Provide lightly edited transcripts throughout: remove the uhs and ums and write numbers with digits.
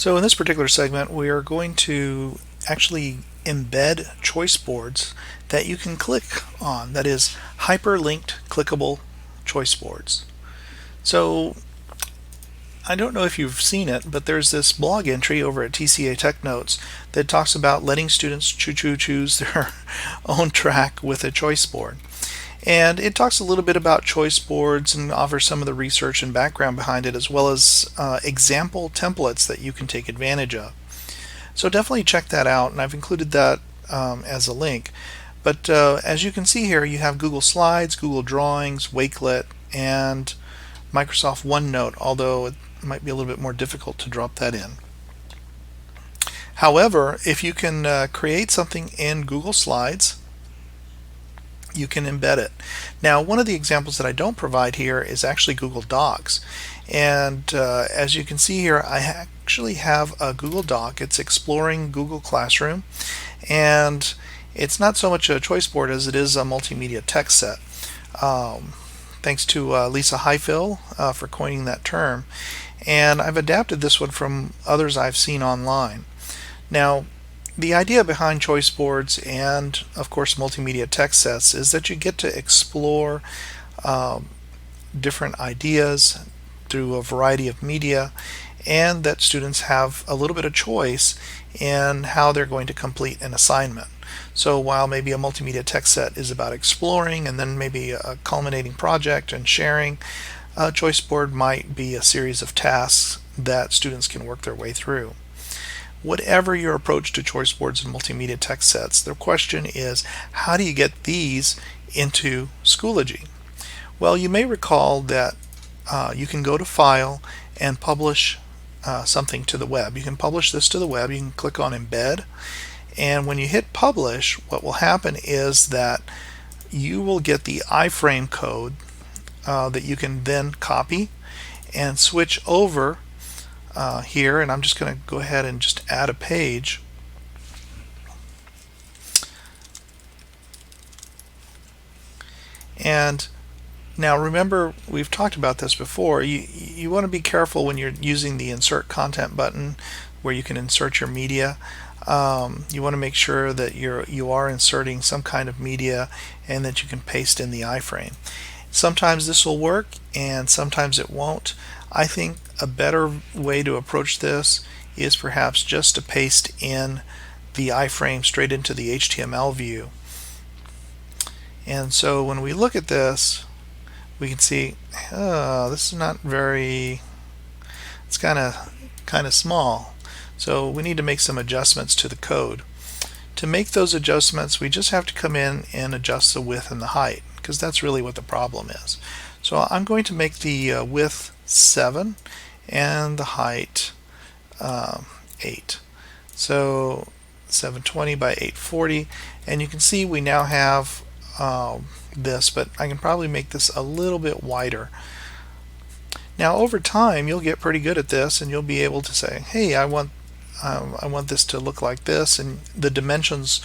So in this particular segment, we are going to actually embed choice boards that you can click on, that is hyperlinked clickable choice boards. So I don't know if you've seen it, but there's this blog entry over at TCA Tech Notes that talks about letting students choose their own track with a choice board. And it talks a little bit about choice boards and offers some of the research and background behind it, as well as example templates that you can take advantage of. So definitely check that out, and I've included that as a link. But as you can see here, you have Google Slides, Google Drawings, Wakelet, and Microsoft OneNote, although it might be a little bit more difficult to drop that in. However, if you can create something in Google Slides, you can embed it. Now, one of the examples that I don't provide here is actually Google Docs. And as you can see here, I actually have a Google Doc. It's exploring Google Classroom. And it's not so much a choice board as it is a multimedia text set. Thanks to Lisa Highfill for coining that term. And I've adapted this one from others I've seen online. Now, the idea behind choice boards and, of course, multimedia text sets is that you get to explore different ideas through a variety of media, and that students have a little bit of choice in how they're going to complete an assignment. So while maybe a multimedia text set is about exploring and then maybe a culminating project and sharing, a choice board might be a series of tasks that students can work their way through. Whatever your approach to choice boards and multimedia text sets, the question is, how do you get these into Schoology? Well, you may recall that you can go to File and publish something to the web. You can publish this to the web. You can click on Embed, and when you hit Publish, what will happen is that you will get the iframe code that you can then copy and switch over here, and I'm just going to go ahead and just add a page. And now remember, we've talked about this before, you want to be careful when you're using the Insert Content button where you can insert your media. You want to make sure that you are inserting some kind of media and that you can paste in the iframe. Sometimes this will work and sometimes it won't. I think a better way to approach this is perhaps just to paste in the iframe straight into the HTML view. And so when we look at this, we can see this is not very, it's kind of small. So we need to make some adjustments to the code. To make those adjustments, we just have to come in and adjust the width and the height, because that's really what the problem is. So I'm going to make the width 7 and the height 8. So 720 by 840, and you can see we now have this, but I can probably make this a little bit wider. Now over time you'll get pretty good at this, and you'll be able to say, hey, I want this to look like this, and the dimensions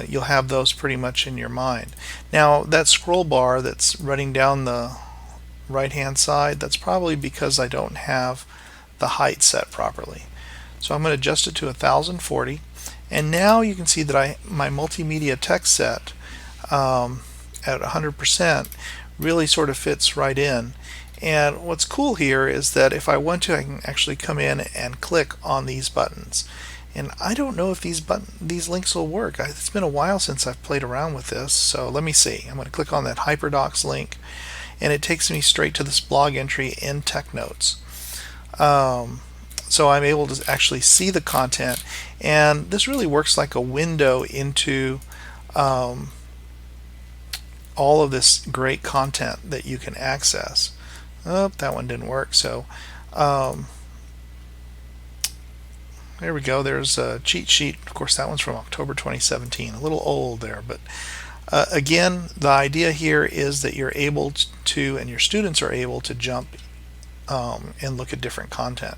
you'll have those pretty much in your mind. Now that scroll bar that's running down the right hand side, that's probably because I don't have the height set properly. So I'm going to adjust it to 1040, and now you can see that my multimedia text set at 100% really sort of fits right in. And what's cool here is that if I want to, I can actually come in and click on these buttons. And I don't know if these links will work. It's been a while since I've played around with this, so let me see. I'm going to click on that HyperDocs link, and it takes me straight to this blog entry in TechNotes. So I'm able to actually see the content, and this really works like a window into all of this great content that you can access. Oh, that one didn't work. So there we go. There's a cheat sheet. Of course, that one's from October 2017. A little old there, but again, the idea here is that you're able to, and your students are able to jump and look at different content.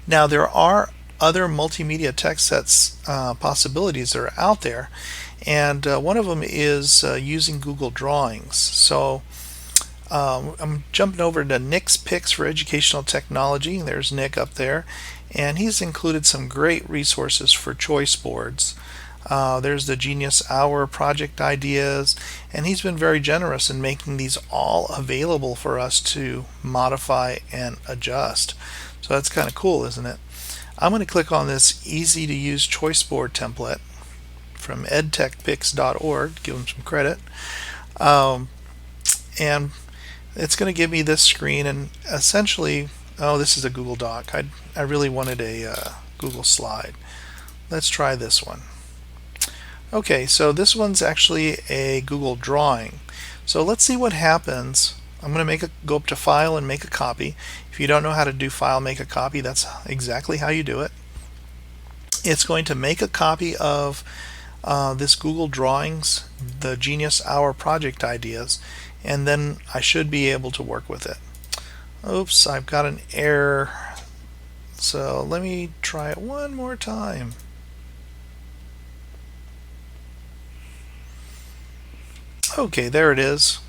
Now there are other multimedia text sets possibilities that are out there, and one of them is using Google Drawings. So I'm jumping over to Nick's Picks for Educational Technology. There's Nick up there, and he's included some great resources for choice boards. There's the Genius Hour project ideas, and he's been very generous in making these all available for us to modify and adjust. So that's kind of cool, isn't it? I'm going to click on this easy to use choice board template from edtechpicks.org, give them some credit. And it's going to give me this screen, and essentially, oh, this is a Google Doc. I really wanted a Google slide. Let's try this one. Okay, so this one's actually a Google drawing. So let's see what happens. I'm going to go up to File and make a copy. If you don't know how to do File, make a copy, that's exactly how you do it. It's going to make a copy of this Google Drawings, the Genius Hour project ideas, and then I should be able to work with it. Oops, I've got an error. So let me try it one more time. Okay, there it is.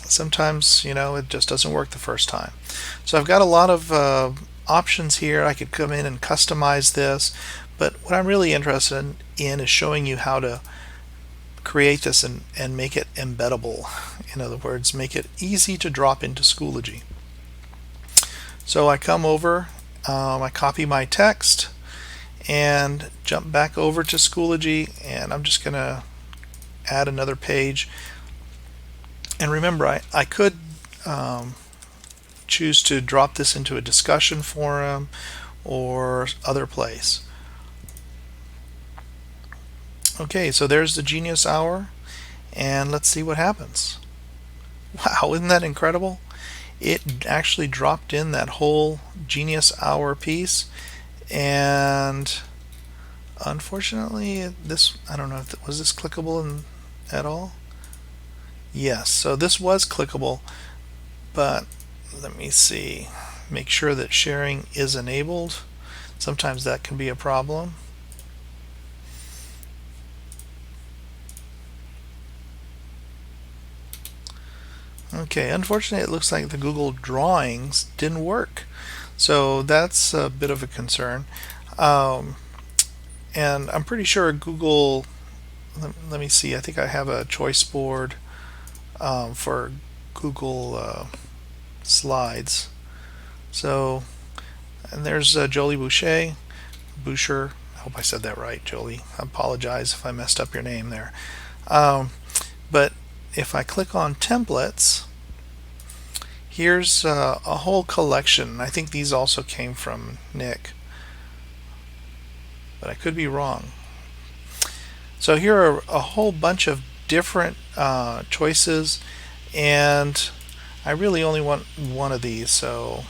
Sometimes, it just doesn't work the first time. So I've got a lot of options here. I could come in and customize this, but what I'm really interested in is showing you how to create this and make it embeddable. In other words, make it easy to drop into Schoology. So I come over, I copy my text and jump back over to Schoology, and I'm just going to add another page. And remember, I could choose to drop this into a discussion forum or other place. Okay, so there's the Genius Hour, and let's see what happens. Wow, isn't that incredible? It actually dropped in that whole Genius Hour piece, and unfortunately, I don't know if was this clickable at all. Yes, so this was clickable, but let me see. Make sure that sharing is enabled. Sometimes that can be a problem. Okay, unfortunately it looks like the Google Drawings didn't work. So that's a bit of a concern. And I'm pretty sure Google, let me see, I think I have a choice board for Google Slides. So, and there's Jolie Boucher, I hope I said that right, Jolie. I apologize if I messed up your name there. But if I click on templates, here's a whole collection. I think these also came from Nick, but I could be wrong. So here are a whole bunch of different choices, and I really only want one of these, so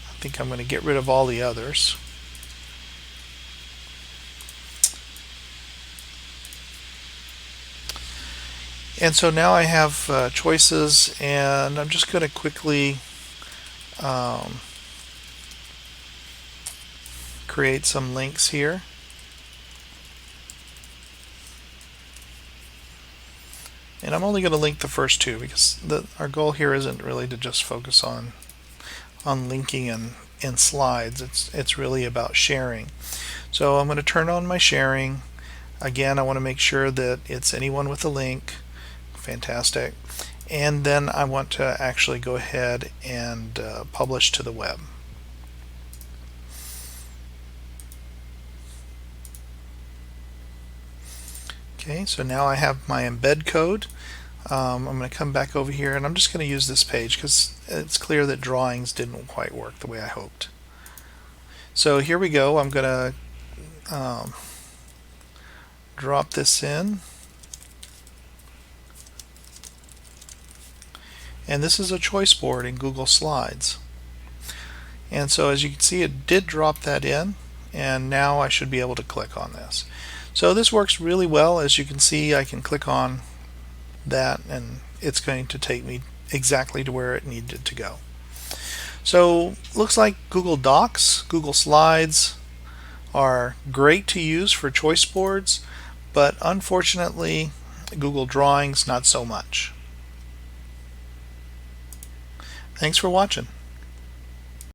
I think I'm going to get rid of all the others. And so now I have choices, and I'm just going to quickly create some links here. And I'm only going to link the first two because our goal here isn't really to just focus on linking in slides. It's really about sharing. So I'm going to turn on my sharing. Again, I want to make sure that it's anyone with a link. Fantastic. And then I want to actually go ahead and publish to the web. Okay, so now I have my embed code. I'm going to come back over here, and I'm just going to use this page because it's clear that drawings didn't quite work the way I hoped. So here we go. I'm going to drop this in. And this is a choice board in Google Slides. And so as you can see, it did drop that in, and now I should be able to click on this. So this works really well. As you can see, I can click on that and it's going to take me exactly to where it needed to go. So looks like Google Docs, Google Slides are great to use for choice boards, but unfortunately Google Drawings not so much. Thanks for watching.